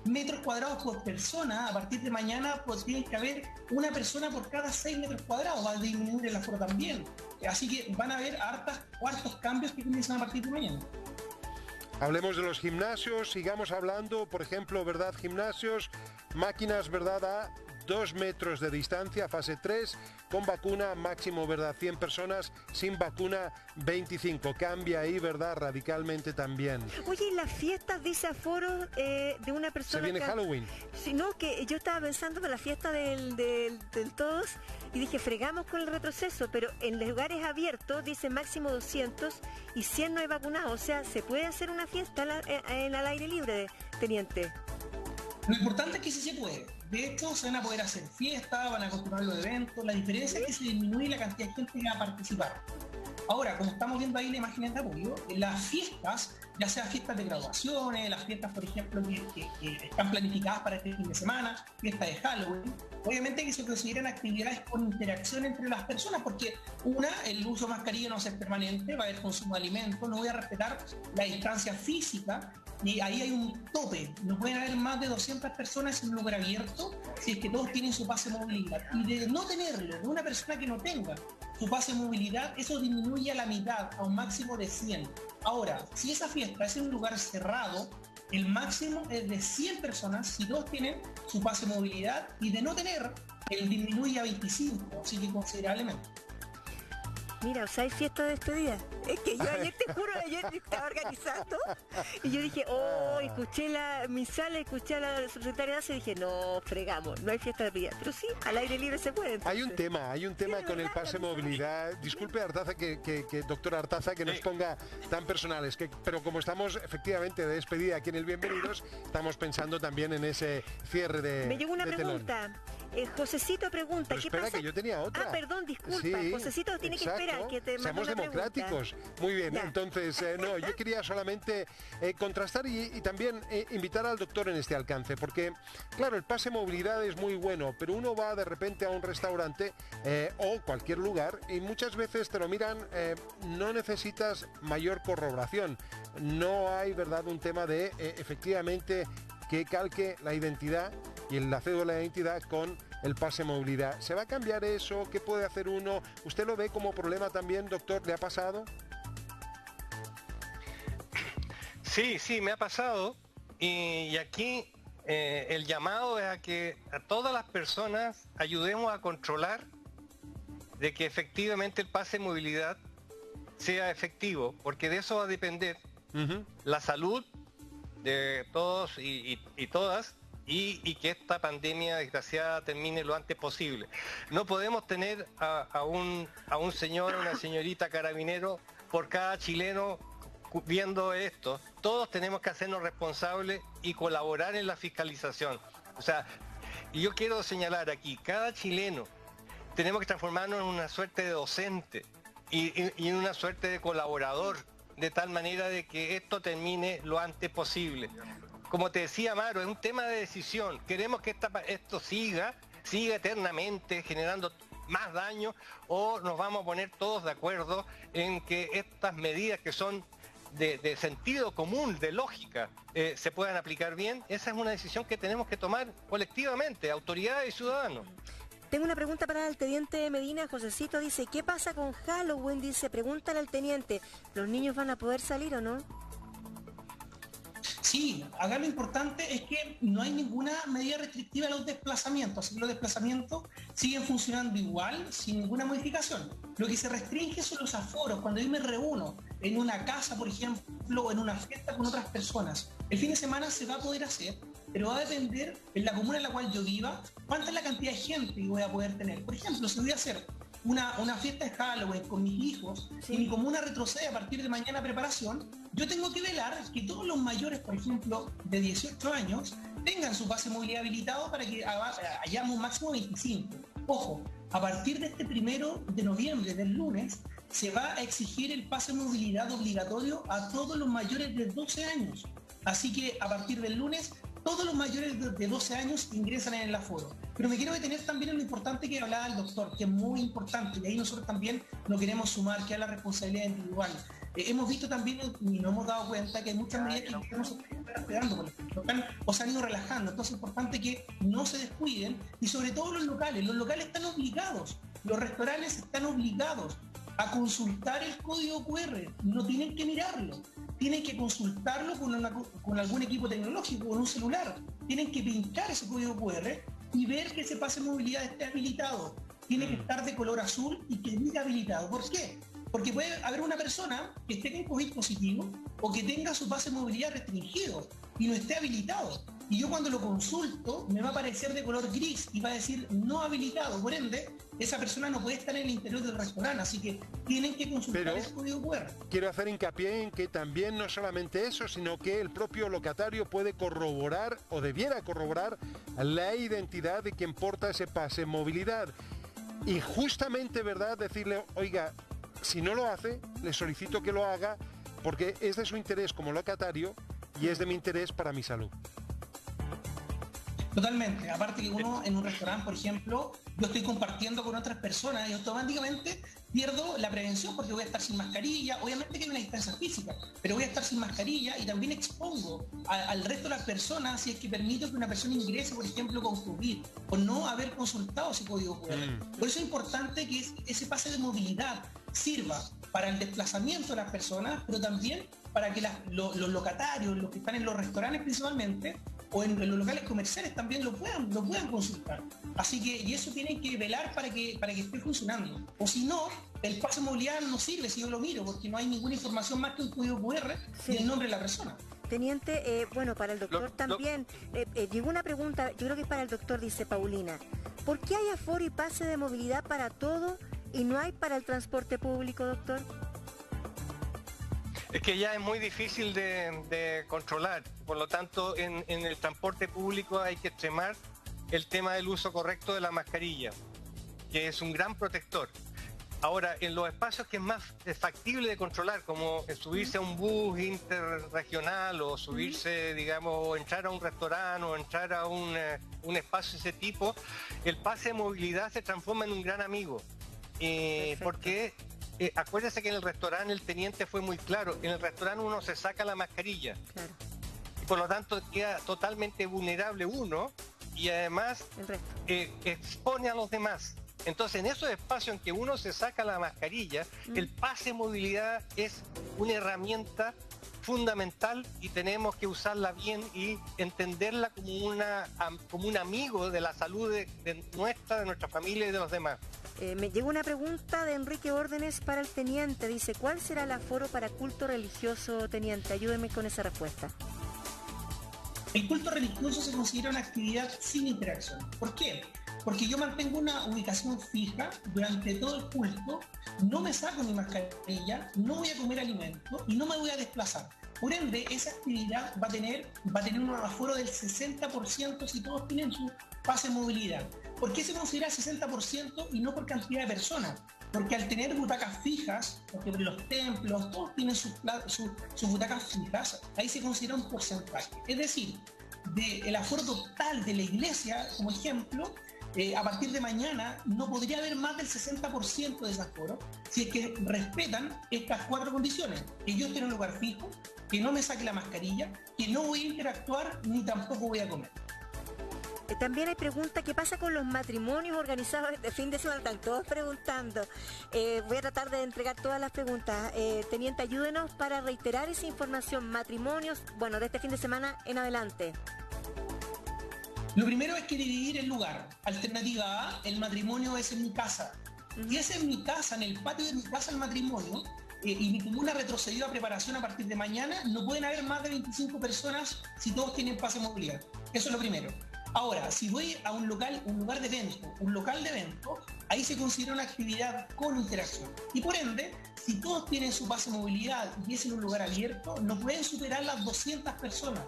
[SPEAKER 8] metros cuadrados por persona, a partir de mañana pues tiene que haber una persona por cada 6 metros cuadrados, va a disminuir el aforo también. Así que van a haber hartos cambios que comienzan a partir de mañana.
[SPEAKER 1] Hablemos de los gimnasios, sigamos hablando, por ejemplo, ¿verdad? Gimnasios, máquinas, ¿verdad? A 2 metros de distancia, fase 3, con vacuna máximo, ¿verdad? 100 personas, sin vacuna 25. Cambia ahí, ¿verdad? Radicalmente también.
[SPEAKER 3] Oye, ¿y las fiestas dice aforo de una persona?
[SPEAKER 1] Se viene Halloween.
[SPEAKER 3] Sí, no, que yo estaba pensando en la fiesta del todos y dije, fregamos con el retroceso, pero en los lugares abiertos dice máximo 200 y 100 no hay vacunados. O sea, ¿se puede hacer una fiesta al aire libre, teniente?
[SPEAKER 8] Lo importante es que sí se puede. De hecho, se van a poder hacer fiestas, van a continuar los eventos. La diferencia es que se disminuye la cantidad de gente que va a participar. Ahora, como estamos viendo ahí la imagen de apoyo, las fiestas ya sea fiestas de graduaciones, las fiestas, por ejemplo, que están planificadas para este fin de semana, fiestas de Halloween. Obviamente que se consideran actividades con interacción entre las personas, porque el uso de mascarilla no va a ser permanente, va a haber consumo de alimentos, no voy a respetar la distancia física, y ahí hay un tope. No pueden haber más de 200 personas en un lugar abierto si es que todos tienen su pase de movilidad. Y de no tenerlo, de una persona que no tenga su pase de movilidad, eso disminuye a la mitad, a un máximo de 100. Ahora, si esa fiesta es en un lugar cerrado, el máximo es de 100 personas si todos tienen su pase de movilidad, y de no tener, él disminuye a 25, así que considerablemente.
[SPEAKER 3] Mira, o sea, hay fiesta de despedida. Es que yo ayer, te juro, ayer estaba organizando y yo dije, escuché mi sala, escuché a la subsecretaria y dije, no, fregamos, no hay fiesta de despedida. Pero sí, al aire libre se puede. Entonces.
[SPEAKER 1] Hay un tema con el pase movilidad. Disculpe, Artaza, doctora Artaza, que nos ponga tan personales, pero como estamos efectivamente de despedida aquí en el Bienvenidos, estamos pensando también en ese cierre de
[SPEAKER 3] Me llegó una pregunta. Josecito pregunta,
[SPEAKER 1] pero
[SPEAKER 3] ¿qué
[SPEAKER 1] espera,
[SPEAKER 3] pasa?
[SPEAKER 1] que yo tenía otra.
[SPEAKER 3] Ah, perdón, disculpa.
[SPEAKER 1] Sí,
[SPEAKER 3] Josecito tiene que esperar que te mande
[SPEAKER 1] Seamos
[SPEAKER 3] una
[SPEAKER 1] democráticos.
[SPEAKER 3] Pregunta.
[SPEAKER 1] Muy bien,
[SPEAKER 3] Ya.
[SPEAKER 1] entonces, no, yo quería solamente contrastar y también invitar al doctor en este alcance, porque, claro, el pase movilidad es muy bueno, pero uno va de repente a un restaurante o cualquier lugar y muchas veces te lo miran, no necesitas mayor corroboración. No hay, ¿verdad?, un tema de, efectivamente, que calque la identidad y la cédula de identidad con el pase movilidad. ¿Se va a cambiar eso? ¿Qué puede hacer uno? ¿Usted lo ve como problema también, doctor? ¿Le ha pasado?
[SPEAKER 7] Sí, me ha pasado. Y aquí el llamado es a que a todas las personas ayudemos a controlar de que efectivamente el pase de movilidad sea efectivo, porque de eso va a depender la salud de todos y todas, y que esta pandemia desgraciada termine lo antes posible. No podemos tener a un señor o una señorita carabinero por cada chileno viendo esto. Todos tenemos que hacernos responsables y colaborar en la fiscalización. O sea, y yo quiero señalar aquí, cada chileno tenemos que transformarnos en una suerte de docente y en una suerte de colaborador, de tal manera de que esto termine lo antes posible. Como te decía, Amaro, es un tema de decisión. Queremos que esto siga eternamente generando más daño, o nos vamos a poner todos de acuerdo en que estas medidas que son de sentido común, de lógica, se puedan aplicar bien. Esa es una decisión que tenemos que tomar colectivamente, autoridades y ciudadanos.
[SPEAKER 3] Tengo una pregunta para el teniente Medina. Josecito dice, ¿qué pasa con Halloween? Dice, pregúntale al teniente, ¿los niños van a poder salir o no?
[SPEAKER 8] Sí, acá lo importante es que no hay ninguna medida restrictiva a los desplazamientos, así que los desplazamientos siguen funcionando igual, sin ninguna modificación. Lo que se restringe son los aforos, cuando yo me reúno en una casa, por ejemplo, o en una fiesta con otras personas. El fin de semana se va a poder hacer, pero va a depender, en la comuna en la cual yo viva, cuánta es la cantidad de gente que voy a poder tener. Por ejemplo, si voy a hacer una fiesta de Halloween con mis hijos, y mi comuna retrocede a partir de mañana preparación, yo tengo que velar que todos los mayores, por ejemplo, de 18 años, tengan su pase de movilidad habilitado para que hayamos un máximo de 25. Ojo, a partir de este 1 de noviembre, del lunes, se va a exigir el pase de movilidad obligatorio a todos los mayores de 12 años. Así que a partir del lunes, todos los mayores de 12 años ingresan en el aforo. Pero me quiero detener también en lo importante que hablaba el doctor, que es muy importante, y ahí nosotros también nos queremos sumar, que es la responsabilidad individual. Hemos visto también, y nos hemos dado cuenta, que hay muchas medidas que no se están esperando, por ejemplo, o se han ido relajando. Entonces es importante que no se descuiden, y sobre todo los locales están obligados, los restaurantes están obligados a consultar el código QR, no tienen que mirarlo, tienen que consultarlo con algún equipo tecnológico, con un celular, tienen que pinchar ese código QR y ver que ese pase de movilidad esté habilitado, tiene que estar de color azul y que diga habilitado. ¿Por qué? Porque puede haber una persona que esté con COVID positivo o que tenga su pase de movilidad restringido y no esté habilitado. Y yo cuando lo consulto me va a aparecer de color gris y va a decir no habilitado. Por ende, esa persona no puede estar en el interior del restaurante, así que tienen que consultar ese código QR.
[SPEAKER 1] Quiero hacer hincapié en que también no solamente eso, sino que el propio locatario puede corroborar o debiera corroborar la identidad de quien porta ese pase de movilidad. Y justamente, ¿verdad?, decirle, oiga, si no lo hace, le solicito que lo haga porque es de su interés como locatario y es de mi interés para mi salud.
[SPEAKER 8] Totalmente. Aparte que uno en un restaurante, por ejemplo, yo estoy compartiendo con otras personas y automáticamente pierdo la prevención porque voy a estar sin mascarilla. Obviamente que hay una distancia física, pero voy a estar sin mascarilla y también expongo al resto de las personas si es que permito que una persona ingrese, por ejemplo, con COVID o no haber consultado ese código QR. Por eso es importante que ese pase de movilidad sirva para el desplazamiento de las personas, pero también para que los locatarios, los que están en los restaurantes principalmente, o en los locales comerciales también lo puedan consultar. Así que, y eso tienen que velar para que esté funcionando. O si no, el pase de movilidad no sirve si yo lo miro, porque no hay ninguna información más que un código QR y el nombre de la persona.
[SPEAKER 3] Teniente, bueno, para el doctor también, llegó una pregunta, yo creo que es para el doctor, dice Paulina. ¿Por qué hay aforo y pase de movilidad para todo y no hay para el transporte público, doctor?
[SPEAKER 7] Es que ya es muy difícil de controlar, por lo tanto en el transporte público hay que extremar el tema del uso correcto de la mascarilla, que es un gran protector. Ahora, en los espacios que es más factible de controlar, como subirse a un bus interregional o subirse, digamos, o entrar a un restaurante o entrar a un espacio de ese tipo, el pase de movilidad se transforma en un gran amigo, porque... acuérdese que en el restaurante el teniente fue muy claro, en el restaurante uno se saca la mascarilla, claro, y por lo tanto queda totalmente vulnerable uno y además expone a los demás. Entonces en esos espacios en que uno se saca la mascarilla, el pase de movilidad es una herramienta fundamental y tenemos que usarla bien y entenderla como un amigo de la salud de nuestra familia y de los demás.
[SPEAKER 3] Me llegó una pregunta de Enrique Órdenes para el teniente. Dice, ¿cuál será el aforo para culto religioso, teniente? Ayúdeme con esa respuesta.
[SPEAKER 8] El culto religioso se considera una actividad sin interacción. ¿Por qué? Porque yo mantengo una ubicación fija durante todo el culto, no me saco mi mascarilla, no voy a comer alimento y no me voy a desplazar. Por ende, esa actividad va a tener un aforo del 60% si todos tienen su pase de movilidad. ¿Por qué se considera 60% y no por cantidad de personas? Porque al tener butacas fijas, porque los templos, todos tienen sus butacas fijas, ahí se considera un porcentaje. Es decir, del aforo total de la iglesia, como ejemplo, a partir de mañana no podría haber más del 60% de ese aforo si es que respetan estas 4 condiciones: que yo esté en un lugar fijo, que no me saque la mascarilla, que no voy a interactuar ni tampoco voy a comer.
[SPEAKER 3] También hay preguntas, ¿qué pasa con los matrimonios organizados este fin de semana? Están todos preguntando. Voy a tratar de entregar todas las preguntas. Teniente, ayúdenos para reiterar esa información. Matrimonios, bueno, de este fin de semana en adelante.
[SPEAKER 8] Lo primero es que dividir el lugar. Alternativa A, el matrimonio es en mi casa. Y es en mi casa, en el patio de mi casa el matrimonio, y mi comuna retrocedió a preparación a partir de mañana, no pueden haber más de 25 personas si todos tienen pase de movilidad. Eso es lo primero. Ahora, si voy a un local de evento, ahí se considera una actividad con interacción. Y por ende, si todos tienen su pase de movilidad y es en un lugar abierto, no pueden superar las 200 personas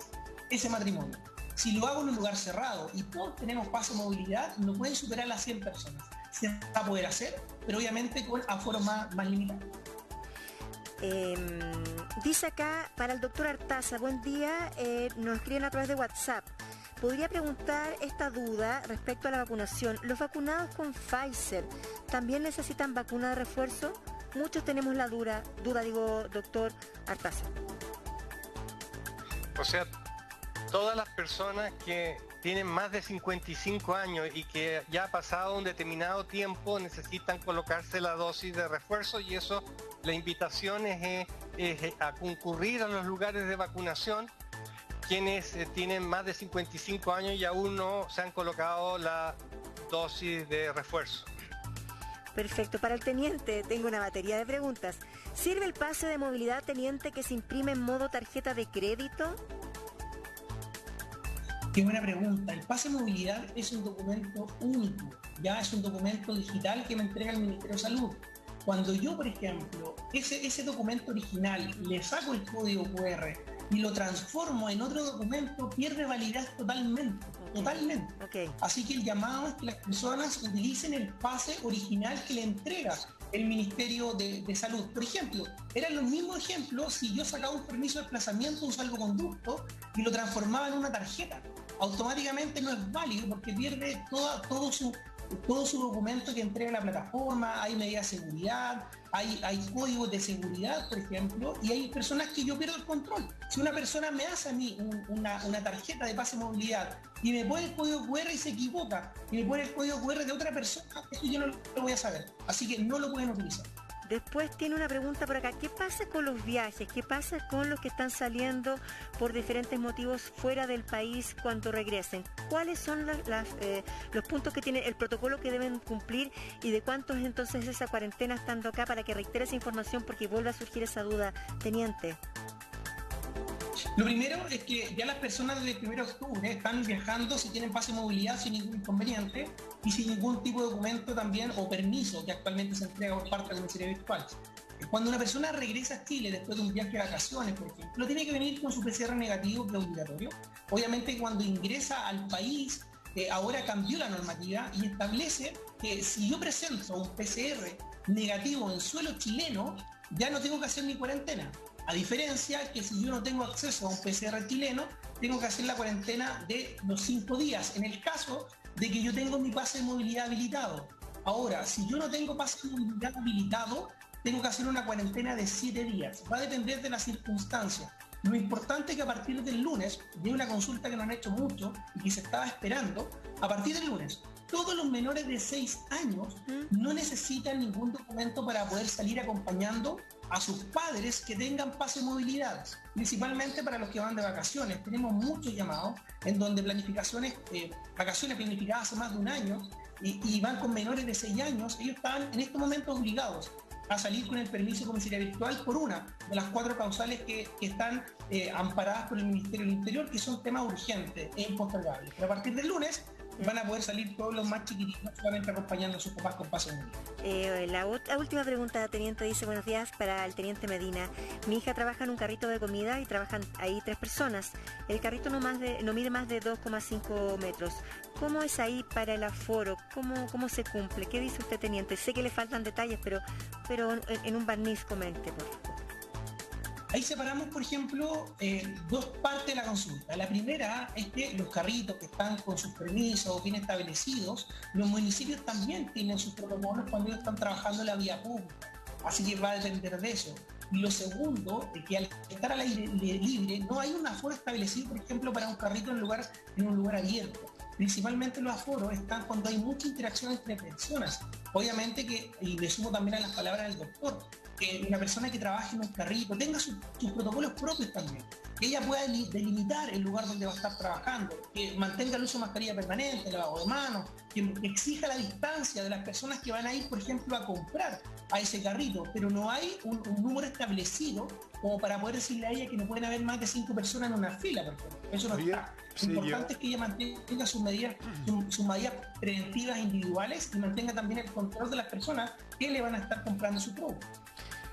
[SPEAKER 8] ese matrimonio. Si lo hago en un lugar cerrado y todos tenemos pase de movilidad, no pueden superar las 100 personas. Se va a poder hacer, pero obviamente con aforos más limitados.
[SPEAKER 3] Dice acá, para el doctor Artaza, buen día, nos escriben a través de WhatsApp. Podría preguntar esta duda respecto a la vacunación. ¿Los vacunados con Pfizer también necesitan vacuna de refuerzo? Muchos tenemos la duda, doctor Artaza.
[SPEAKER 7] O sea, todas las personas que tienen más de 55 años y que ya ha pasado un determinado tiempo necesitan colocarse la dosis de refuerzo, y eso, la invitación es a concurrir a los lugares de vacunación quienes tienen más de 55 años y aún no se han colocado la dosis de refuerzo.
[SPEAKER 3] Perfecto. Para el teniente tengo una batería de preguntas. ¿Sirve el pase de movilidad, teniente, que se imprime en modo tarjeta de crédito?
[SPEAKER 8] Qué buena pregunta. El pase de movilidad es un documento único, ya es un documento digital que me entrega el Ministerio de Salud. Cuando yo, por ejemplo, ese documento original le saco el código QR y lo transformo en otro documento, pierde validez totalmente. Okay. Así que el llamado es que las personas utilicen el pase original que le entrega el Ministerio de Salud. Por ejemplo, eran los mismos ejemplos si yo sacaba un permiso de desplazamiento, un salvoconducto, y lo transformaba en una tarjeta. Automáticamente no es válido porque pierde todo su documento que entrega la plataforma, hay medidas de seguridad, hay códigos de seguridad, por ejemplo, y hay personas que yo pierdo el control. Si una persona me hace a mí una tarjeta de pase de movilidad y me pone el código QR y se equivoca, y me pone el código QR de otra persona, eso yo no lo voy a saber. Así que no lo pueden utilizar.
[SPEAKER 3] Después tiene una pregunta por acá. ¿Qué pasa con los viajes? ¿Qué pasa con los que están saliendo por diferentes motivos fuera del país cuando regresen? ¿Cuáles son los puntos que tiene el protocolo que deben cumplir y de cuánto es entonces esa cuarentena estando acá, para que reitere esa información, porque vuelve a surgir esa duda, teniente?
[SPEAKER 8] Lo primero es que ya las personas desde el 1 de octubre están viajando si tienen pase de movilidad sin ningún inconveniente y sin ningún tipo de documento también o permiso que actualmente se entrega por parte del Ministerio Virtual. Cuando una persona regresa a Chile después de un viaje de vacaciones, por ejemplo, tiene que venir con su PCR negativo, que es obligatorio. Obviamente cuando ingresa al país, ahora cambió la normativa y establece que si yo presento un PCR negativo en suelo chileno, ya no tengo que hacer mi cuarentena. A diferencia que si yo no tengo acceso a un PCR chileno, tengo que hacer la cuarentena de los 5 días, en el caso de que yo tengo mi pase de movilidad habilitado. Ahora, si yo no tengo pase de movilidad habilitado, tengo que hacer una cuarentena de 7 días. Va a depender de las circunstancias. Lo importante es que a partir del lunes, de una consulta que nos han hecho mucho y que se estaba esperando, a partir del lunes, todos los menores de 6 años no necesitan ningún documento para poder salir acompañando a sus padres que tengan pase de movilidad, principalmente para los que van de vacaciones. Tenemos muchos llamados en donde vacaciones planificadas hace más de un año y van con menores de 6 años. Ellos están en este momento obligados a salir con el permiso de comisaría virtual por una de las 4 causales que están amparadas por el Ministerio del Interior, que son temas urgentes e impostergables. Pero a partir del lunes van a poder salir todos los más chiquititos solamente acompañando a sus papás con pase de movilidad.
[SPEAKER 3] La última pregunta, teniente, dice: buenos días para el teniente Medina. Mi hija trabaja en un carrito de comida y trabajan ahí 3 personas. El carrito no mide más de 2,5 metros. ¿Cómo es ahí para el aforo? ¿Cómo se cumple? ¿Qué dice usted, teniente? Sé que le faltan detalles, pero en un barniz comente, por favor.
[SPEAKER 8] Ahí separamos, por ejemplo, 2 partes de la consulta. La primera es que los carritos que están con sus permisos bien establecidos, los municipios también tienen sus protocolos cuando ellos están trabajando en la vía pública. Así que va a depender de eso. Y lo segundo es que al estar al aire libre no hay un aforo establecido, por ejemplo, para un carrito en un lugar abierto. Principalmente los aforos están cuando hay mucha interacción entre personas. Obviamente y le sumo también a las palabras del doctor, que una persona que trabaje en un carrito tenga sus protocolos propios también, que ella pueda delimitar el lugar donde va a estar trabajando, que mantenga el uso de mascarilla permanente, lavado de manos, que exija la distancia de las personas que van a ir, por ejemplo, a comprar a ese carrito, pero no hay un número establecido como para poder decirle a ella que no pueden haber más de 5 personas en una fila, por ejemplo. Eso no está. Lo importante es que ella mantenga sus medidas preventivas individuales y mantenga también el control de las personas que le van a estar comprando su producto.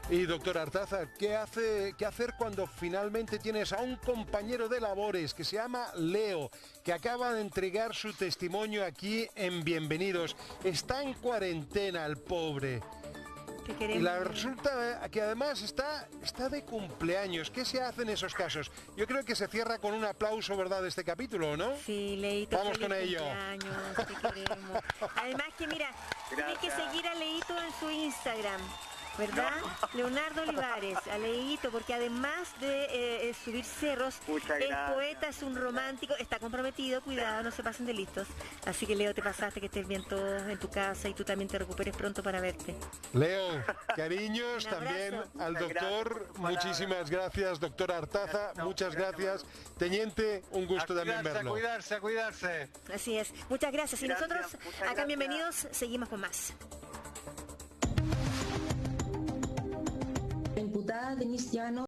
[SPEAKER 1] Y doctor Artaza, ¿qué hacer cuando finalmente tienes a un compañero de labores que se llama Leo, que acaba de entregar su testimonio aquí en Bienvenidos? Está en cuarentena el pobre. Y resulta que además está de cumpleaños. ¿Qué se hace en esos casos? Yo creo que se cierra con un aplauso, ¿verdad?, este capítulo, ¿no?
[SPEAKER 3] Sí, Leito.
[SPEAKER 1] Vamos con ello.
[SPEAKER 3] Te queremos. Además que mira, tienes que seguir a Leito en su Instagram, ¿verdad? No. Leonardo Olivares, a Leito, porque además de subir cerros, es poeta, es un romántico, está comprometido, cuidado, no se pasen de listos. Así que Leo, te pasaste, que estés bien todos en tu casa y tú también te recuperes pronto para verte.
[SPEAKER 1] Leo, cariños también al doctor, muchísimas gracias, doctor Artaza, muchas gracias. Teniente, un gusto también verlo.
[SPEAKER 7] A cuidarse.
[SPEAKER 3] Así es, muchas gracias. Y nosotros, acá en Bienvenidos, seguimos con más.
[SPEAKER 9] La imputada Denise Llano